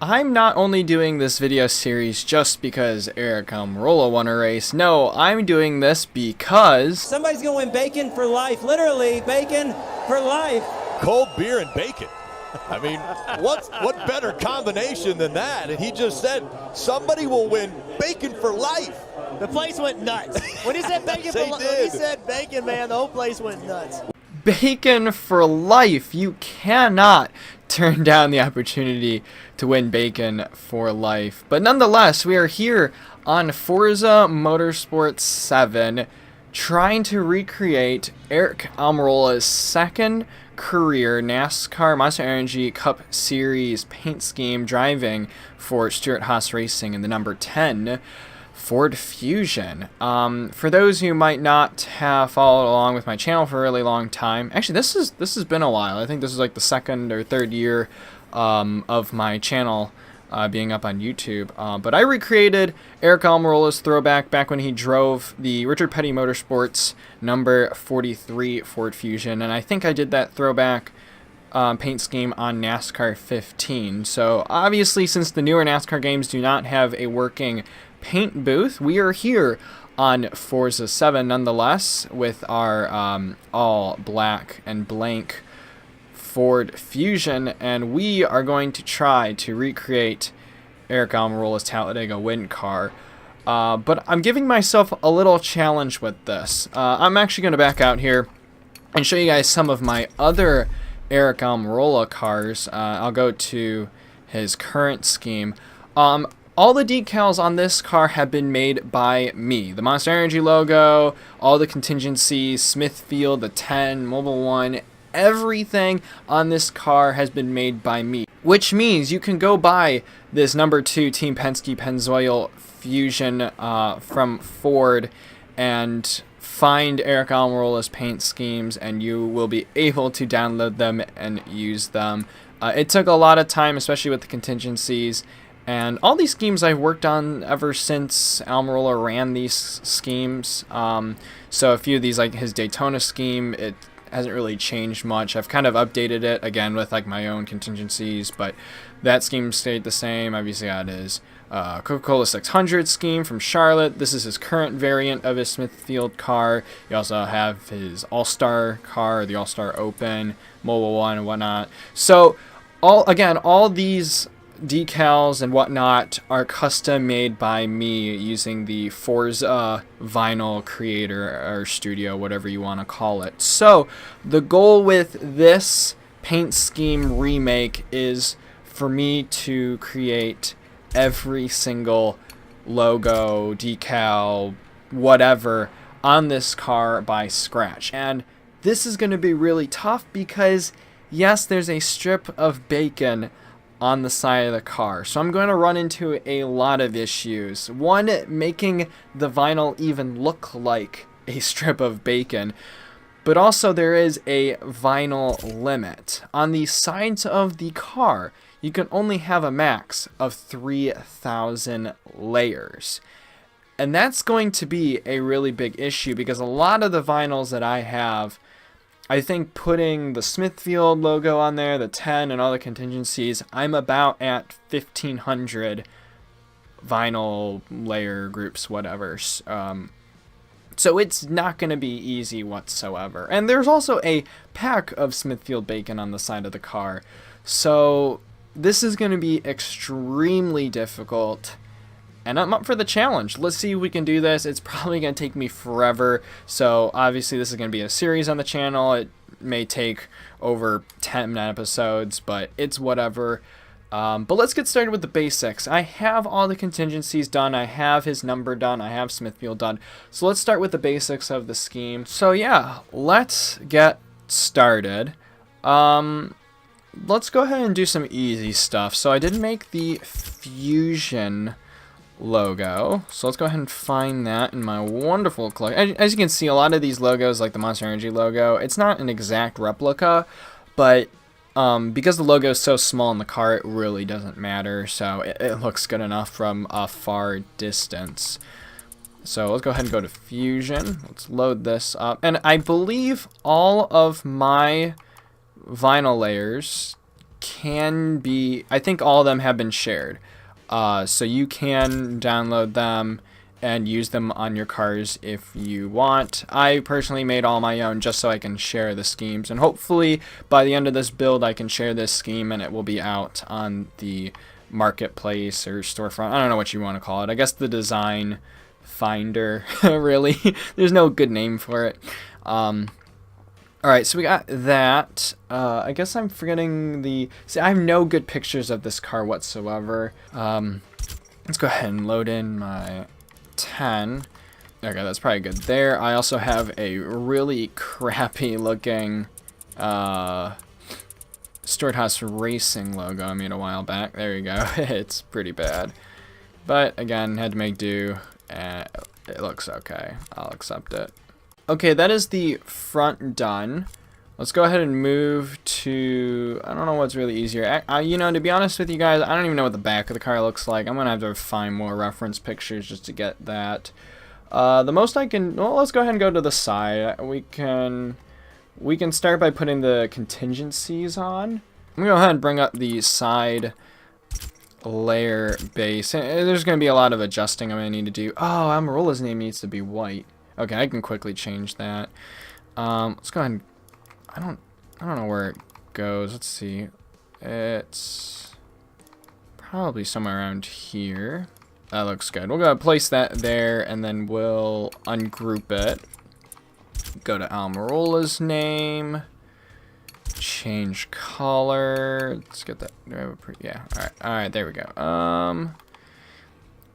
I'm not only doing this video series just because Aric Almirola won a race. No, I'm doing this because somebody's gonna win bacon for life. Literally, bacon for life. Cold beer and bacon. I mean, what better combination than that? And he just said somebody will win bacon for life. The place went nuts. When he said bacon for life, when he said bacon, man, the whole place went nuts. bacon for life. You cannot turn down the opportunity to win bacon for life. But nonetheless, we are here on Forza Motorsports 7 trying to recreate Aric Almirola's second career NASCAR Monster Energy Cup Series paint scheme driving for Stewart Haas Racing in the number 10 Ford Fusion. For those who might not have followed along with my channel for a really long time, actually this has been a while. I think this is like the second or third year of my channel being up on YouTube. But I recreated Aric Almirola's throwback back when he drove the Richard Petty Motorsports number 43 Ford Fusion, and I think I did that throwback paint scheme on NASCAR 15. So obviously, since the newer NASCAR games do not have a working paint booth, we are here on Forza 7 nonetheless with our all black and blank Ford Fusion, and we are going to try to recreate Aric Almirola's Talladega win car. But I'm giving myself a little challenge with this. I'm actually going to back out here and show you guys some of my other Aric Almirola cars. I'll go to his current scheme. All the decals on this car have been made by me. The Monster Energy logo, all the contingencies, Smithfield, the 10, Mobile 1, everything on this car has been made by me. Which means you can go buy this number 2 Team Penske Pennzoil Fusion from Ford and find Aric Almirola's paint schemes, and you will be able to download them and use them. It took a lot of time, especially with the contingencies. And all these schemes I've worked on ever since Almirola ran these schemes. So a few of these, like his Daytona scheme, it hasn't really changed much. I've kind of updated it again with like my own contingencies, but that scheme stayed the same. Obviously, got his Coca-Cola 600 scheme from Charlotte. This is his current variant of his Smithfield car. You also have his All-Star car, the All-Star Open, Mobile 1, and whatnot. So all these decals and whatnot are custom made by me using the Forza vinyl creator or studio, whatever you want to call it. So the goal with this paint scheme remake is for me to create every single logo, decal, whatever on this car by scratch. And this is going to be really tough because yes, there's a strip of bacon on the side of the car. So I'm going to run into a lot of issues. One, making the vinyl even look like a strip of bacon. But also there is a vinyl limit. On the sides of the car, you can only have a max of 3,000 layers. And that's going to be a really big issue because a lot of the vinyls that I have, I think putting the Smithfield logo on there, the 10, and all the contingencies, I'm about at 1,500 vinyl layer groups, whatever. So it's not going to be easy whatsoever. And there's also a pack of Smithfield bacon on the side of the car. So this is going to be extremely difficult. And I'm up for the challenge. Let's see if we can do this. It's probably going to take me forever. So obviously this is going to be a series on the channel. It may take over 10 episodes, but it's whatever. But let's get started with the basics. I have all the contingencies done. I have his number done. I have Smithfield done. So let's start with the basics of the scheme. So yeah, let's get started. Let's go ahead and do some easy stuff. So I did make the Fusion logo, so let's go ahead and find that in my wonderful collection. As you can see, a lot of these logos, like the Monster Energy logo, it's not an exact replica, but because the logo is so small in the car, it really doesn't matter, so it looks good enough from a far distance. So let's go ahead and go to Fusion. Let's load this up, and I believe all of my vinyl layers can be, I think all of them have been shared. So you can download them and use them on your cars if you want. I personally made all my own just so I can share the schemes, and hopefully by the end of this build I can share this scheme and it will be out on the marketplace or storefront. I don't know what you want to call it. I guess the design finder. Really, there's no good name for it. Alright, so we got that. I guess I'm forgetting the... See, I have no good pictures of this car whatsoever. Let's go ahead and load in my 10. Okay, that's probably good there. I also have a really crappy looking Storehouse Racing logo I made a while back. There you go. It's pretty bad. But again, had to make do. It looks okay. I'll accept it. Okay, that is the front done. Let's go ahead and move to... I don't know what's really easier. You know, to be honest with you guys, I don't even know what the back of the car looks like. I'm going to have to find more reference pictures just to get that. The most I can... Well, let's go ahead and go to the side. We can start by putting the contingencies on. I'm going to go ahead and bring up the side layer base. There's going to be a lot of adjusting I'm going to need to do. Oh, Almirola's name needs to be white. Okay, I can quickly change that. Let's go ahead and... I don't know where it goes. Let's see. It's probably somewhere around here. That looks good. We'll go ahead and place that there, and then we'll ungroup it. Go to Almirola's name. Change color. Let's get that. Yeah. All right. There we go.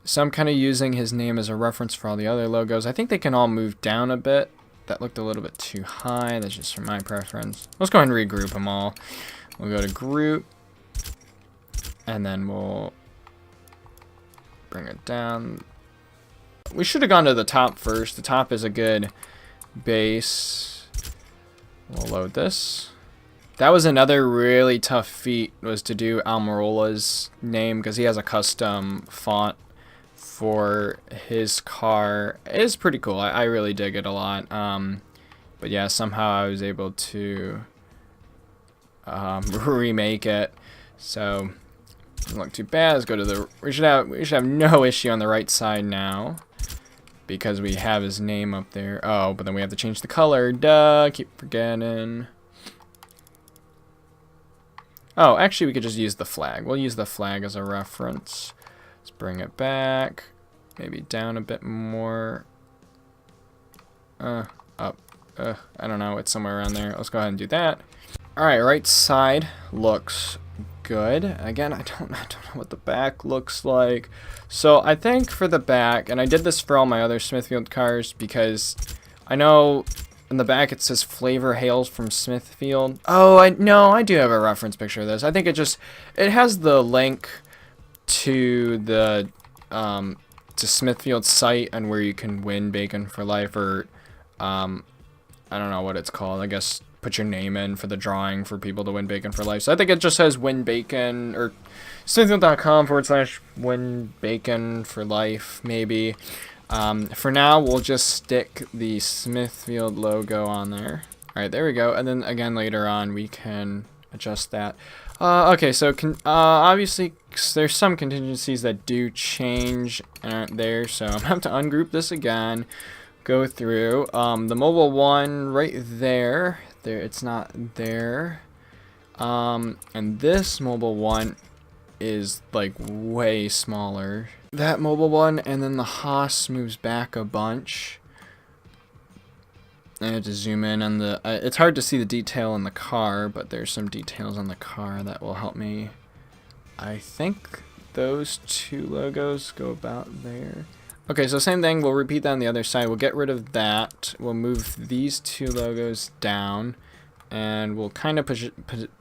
So I'm kind of using his name as a reference for all the other logos. I think they can all move down a bit. That looked a little bit too high. That's just for my preference. Let's go ahead and regroup them all. We'll go to group, and then we'll bring it down. We should have gone to the top first. The top is a good base. We'll load this. That was another really tough feat, was to do Almirola's name, because he has a custom font for his car. It is pretty cool. I really dig it a lot. But yeah, somehow I was able to remake it. So doesn't look too bad. Let's go to the... We should have no issue on the right side now, because we have his name up there. Oh, but then we have to change the color. Duh, keep forgetting. Oh, actually we could just use the flag. We'll use the flag as a reference. Let's bring it back. Maybe down a bit more. Up. I don't know. It's somewhere around there. Let's go ahead and do that. Alright, right side looks good. Again, I don't know what the back looks like. So I think for the back, and I did this for all my other Smithfield cars, because I know in the back it says flavor hails from Smithfield. Oh, I do have a reference picture of this. I think it has the link to the to Smithfield's site and where you can win bacon for life, or I don't know what it's called. I guess put your name in for the drawing for people to win bacon for life. So I think it just says win bacon, or smithfield.com/win bacon for life, maybe. For now, we'll just stick the Smithfield logo on there. Alright, there we go. And then again later on we can adjust that. Okay, so obviously there's some contingencies that do change and aren't there, so I'm going to have to ungroup this again, go through. The mobile one right there, it's not there. And this mobile one is like way smaller. That mobile one, and then the Haas moves back a bunch. I have to zoom in on the... it's hard to see the detail in the car, but there's some details on the car that will help me. I think those two logos go about there. Okay, so same thing. We'll repeat that on the other side. We'll get rid of that. We'll move these two logos down, and we'll kind of push it...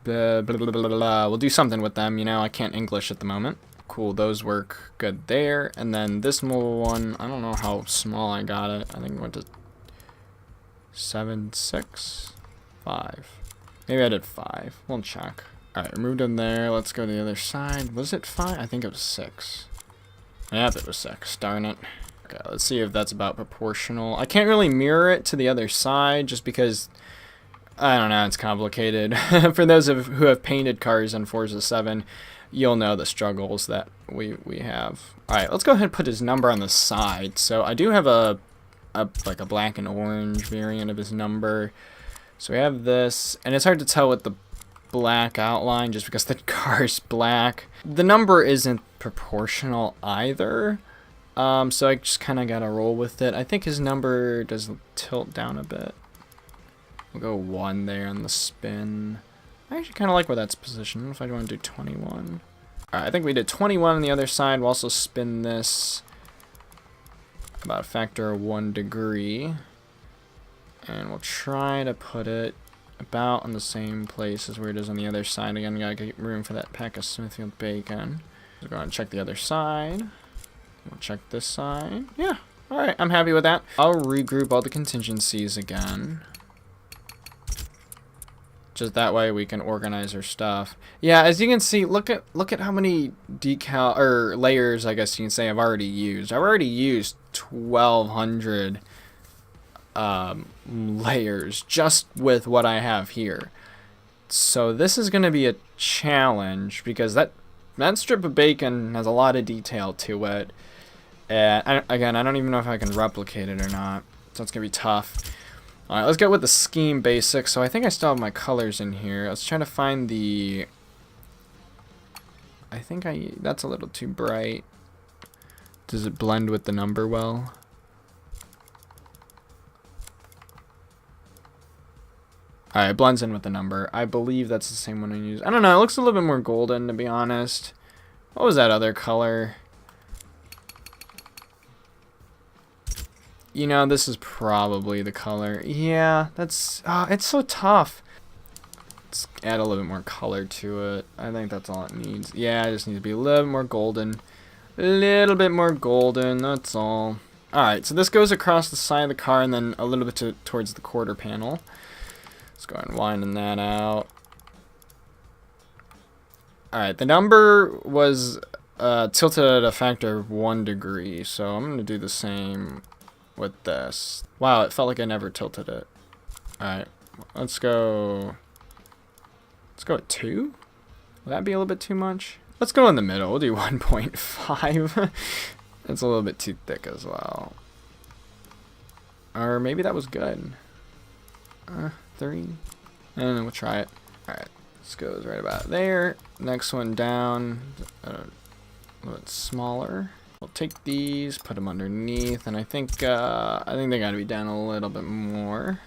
We'll do something with them. You know, I can't English at the moment. Cool, those work good there. And then this mobile one, I don't know how small I got it. I think it went to 7, 6, 5. Maybe I did 5. We'll check. Alright, moved them there. Let's go to the other side. Was it 5? I think it was 6. Yeah, it was 6. Darn it. Okay, let's see if that's about proportional. I can't really mirror it to the other side just because I don't know, it's complicated. For those who have painted cars on Forza 7, you'll know the struggles that we have. Alright, let's go ahead and put his number on the side. So I do have like a black and orange variant of his number. So we have this, and it's hard to tell with the black outline just because the car's black. The number isn't proportional either. So I just kind of gotta roll with it. I think his number does tilt down a bit. We'll go 1 there on the spin. I actually kind of like where that's positioned. I don't know if I want to do 21. Alright, I think we did 21 on the other side. We'll also spin this about a factor of 1 degree. And we'll try to put it about in the same place as where it is on the other side. Again, gotta get room for that pack of Smithfield bacon. We'll go ahead and check the other side. We'll check this side. Yeah, alright, I'm happy with that. I'll regroup all the contingencies again. Just that way we can organize our stuff. Yeah, as you can see, look at how many decal or layers, I guess you can say, I've already used. I've already used 1,200 layers just with what I have here. So this is going to be a challenge because that strip of bacon has a lot of detail to it. And again, I don't even know if I can replicate it or not. So it's going to be tough. Alright, let's get with the scheme basics. So I think I still have my colors in here. Let's try to find the... that's a little too bright. Does it blend with the number well? Alright, it blends in with the number. I believe that's the same one I used. I don't know, it looks a little bit more golden, to be honest. What was that other color? You know, this is probably the color. Yeah, that's... it's so tough. Let's add a little bit more color to it. I think that's all it needs. Yeah, it just needs to be a little bit more golden. A little bit more golden, that's all. Alright, so this goes across the side of the car and then a little bit towards the quarter panel. Let's go ahead and widen that out. Alright, the number was tilted at a factor of 1 degree, so I'm going to do the same with this. Wow, it felt like I never tilted it. Alright, let's go at 2? Will that be a little bit too much? Let's go in the middle. We'll do 1.5. It's a little bit too thick as well. Or maybe that was good. 3. And then we'll try it. Alright, this goes right about there. Next one down, a little bit smaller. We'll take these, put them underneath, and I think they gotta be down a little bit more.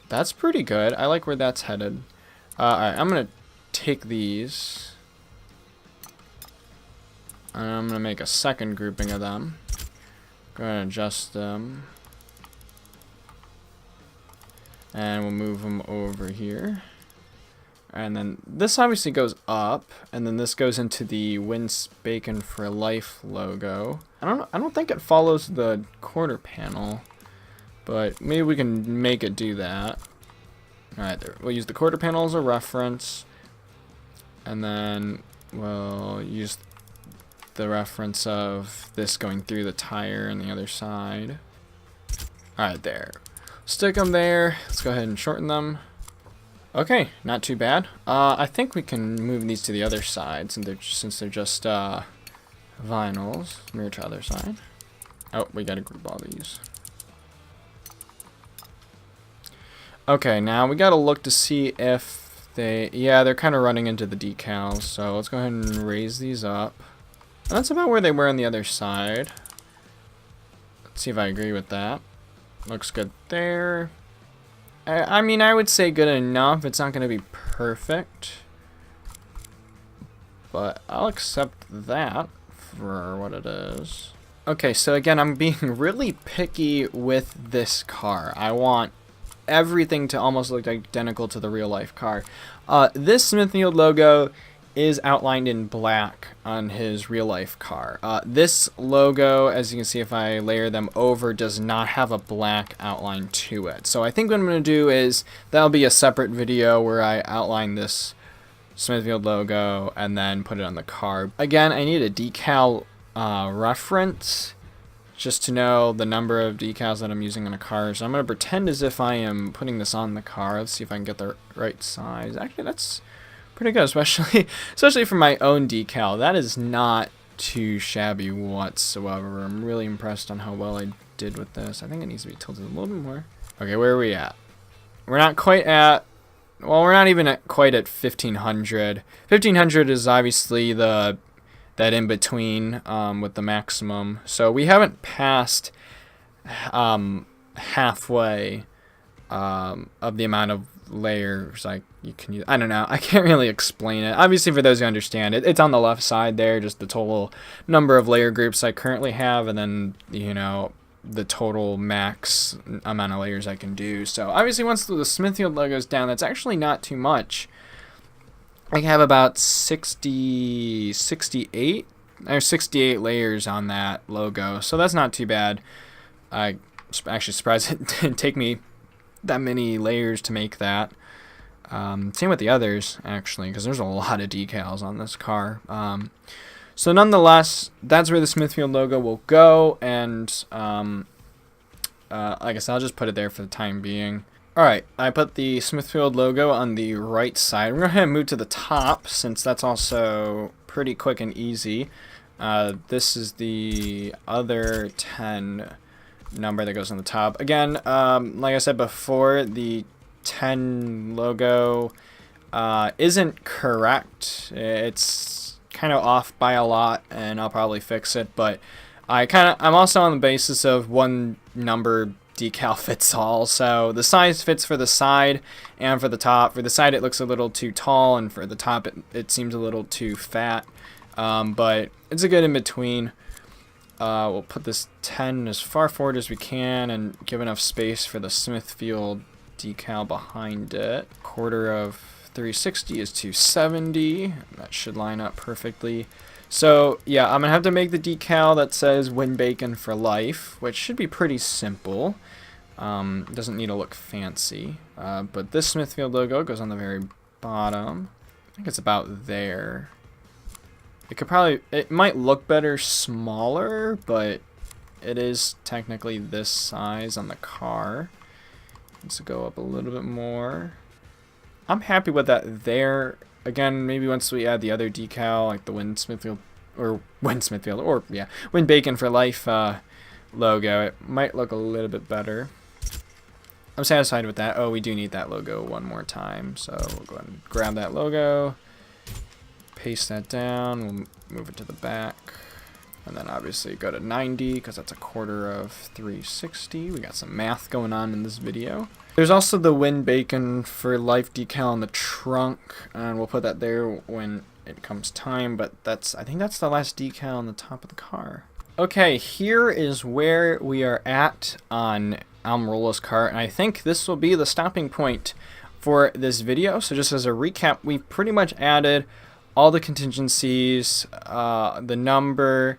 That's pretty good. I like where that's headed. Alright, I'm gonna take these. And I'm gonna make a second grouping of them. Go ahead and adjust them. And we'll move them over here. And then this obviously goes up, and then this goes into the Wins Bacon for Life logo. I don't think it follows the quarter panel, but maybe we can make it do that. Alright, there. We'll use the quarter panel as a reference, and then we'll use the reference of this going through the tire on the other side. Alright, there. Stick them there. Let's go ahead and shorten them. Okay, not too bad. I think we can move these to the other side since they're just vinyls. Mirror to other side. Oh, we gotta group all these. Okay, now we gotta look to see if they're kind of running into the decals. So let's go ahead and raise these up. And that's about where they were on the other side. Let's see if I agree with that. Looks good there. I mean, I would say good enough. It's not going to be perfect. But I'll accept that for what it is. Okay, so again, I'm being really picky with this car. I want everything to almost look identical to the real life car. This Smithfield logo is outlined in black on his real life car. This logo, as you can see if I layer them over, does not have a black outline to it. So I think what I'm going to do is, that'll be a separate video where I outline this Smithfield logo and then put it on the car. Again, I need a decal reference just to know the number of decals that I'm using on a car. So I'm going to pretend as if I am putting this on the car. Let's see if I can get the right size. Actually, that's pretty good, especially for my own decal. That is not too shabby whatsoever. I'm really impressed on how well I did with this. I think it needs to be tilted a little bit more. Okay, where are we at? We're not quite at, well, we're not even at quite at 1500. 1500 is obviously that in between with the maximum. So we haven't passed halfway of the amount of layers you can use. I don't know. I can't really explain it. Obviously, for those who understand it, it's on the left side there, just the total number of layer groups I currently have, and then, you know, the total max amount of layers I can do. So obviously once the Smithfield logo is down, that's actually not too much. I have about 68 layers on that logo, so that's not too bad. I'm actually surprised it didn't take me that many layers to make that. Same with the others, actually, because there's a lot of decals on this car. So nonetheless, that's where the Smithfield logo will go, and like I said, I'll just put it there for the time being. Alright, I put the Smithfield logo on the right side. We're going to go ahead and move to the top, since that's also pretty quick and easy. This is the other 10 number that goes on the top. Again, like I said before, the 10 logo isn't correct. It's kind of off by a lot, and I'll probably fix it, but I'm also on the basis of one number decal fits all. So the size fits for the side and for the top. For the side it looks a little too tall, and for the top it seems a little too fat, but it's a good in between. We'll put this 10 as far forward as we can and give enough space for the Smithfield decal behind it. Quarter of 360 is 270. That should line up perfectly. So yeah, I'm gonna have to make the decal that says "Win Bacon for Life," which should be pretty simple. Doesn't need to look fancy. But this Smithfield logo goes on the very bottom. I think it's about there. It might look better smaller, but it is technically this size on the car. Needs to go up a little bit more. I'm happy with that there. Again, maybe once we add the other decal, like the Win Bacon for Life logo, it might look a little bit better. I'm satisfied with that. Oh, we do need that logo one more time, so we'll go ahead and grab that logo, paste that down, we'll move it to the back, and then obviously go to 90 because that's a quarter of 360. We got some math going on in this video. There's also the Win Bacon for Life decal on the trunk, and we'll put that there when it comes time, but I think that's the last decal on the top of the car. Okay, here is where we are at on Almirola's car, and I think this will be the stopping point for this video. So just as a recap, we've pretty much added all the contingencies, the number,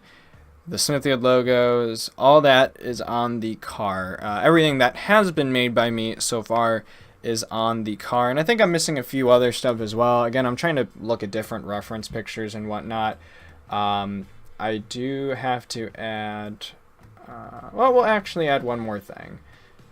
the Smithfield logos, all that is on the car. Everything that has been made by me so far is on the car, and I think I'm missing a few other stuff as well. Again, I'm trying to look at different reference pictures and whatnot. I do have to add, well, we'll actually add one more thing.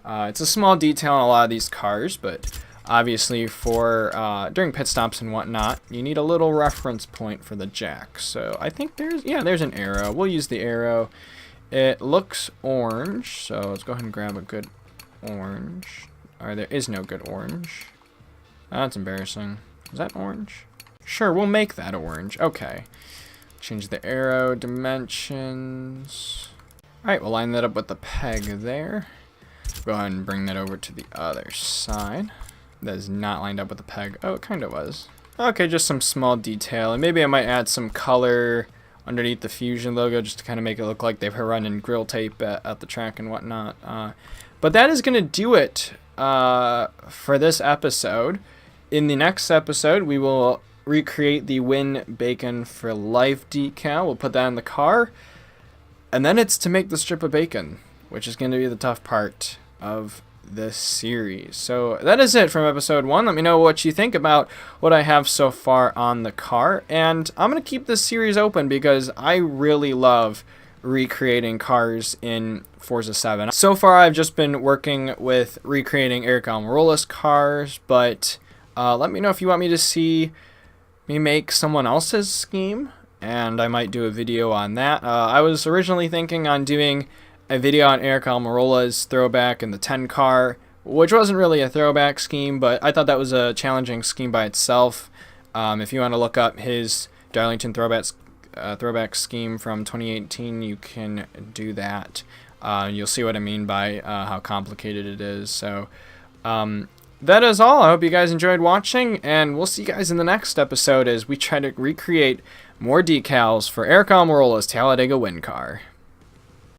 It's a small detail in a lot of these cars, but obviously for during pit stops and whatnot, you need a little reference point for the jack. So I think there's an arrow. We'll use the arrow. It looks orange, so let's go ahead and grab a good orange. Or there is no good orange. That's embarrassing. Is that orange? Sure, we'll make that orange. Okay. Change the arrow dimensions. Alright, we'll line that up with the peg there. Go ahead and bring that over to the other side. That is not lined up with the peg. Oh, it kind of was. Okay, just some small detail. And maybe I might add some color underneath the Fusion logo just to kind of make it look like they've run in grill tape at the track and whatnot. But that is going to do it for this episode. In the next episode, we will recreate the Win Bacon for Life decal. We'll put that in the car. And then it's to make the strip of bacon, which is going to be the tough part of this series. So that is it from episode 1. Let me know what you think about what I have so far on the car. And I'm going to keep this series open because I really love recreating cars in Forza 7. So far, I've just been working with recreating Aric Almirola's cars, but let me know if you want me to see me make someone else's scheme, and I might do a video on that. I was originally thinking on doing a video on Aric Almirola's throwback in the 10 car, which wasn't really a throwback scheme, but I thought that was a challenging scheme by itself. If you want to look up his Darlington throwback scheme from 2018, you can do that. You'll see what I mean by how complicated it is. So that is all. I hope you guys enjoyed watching, and we'll see you guys in the next episode as we try to recreate more decals for Aric Almirola's Talladega Win car.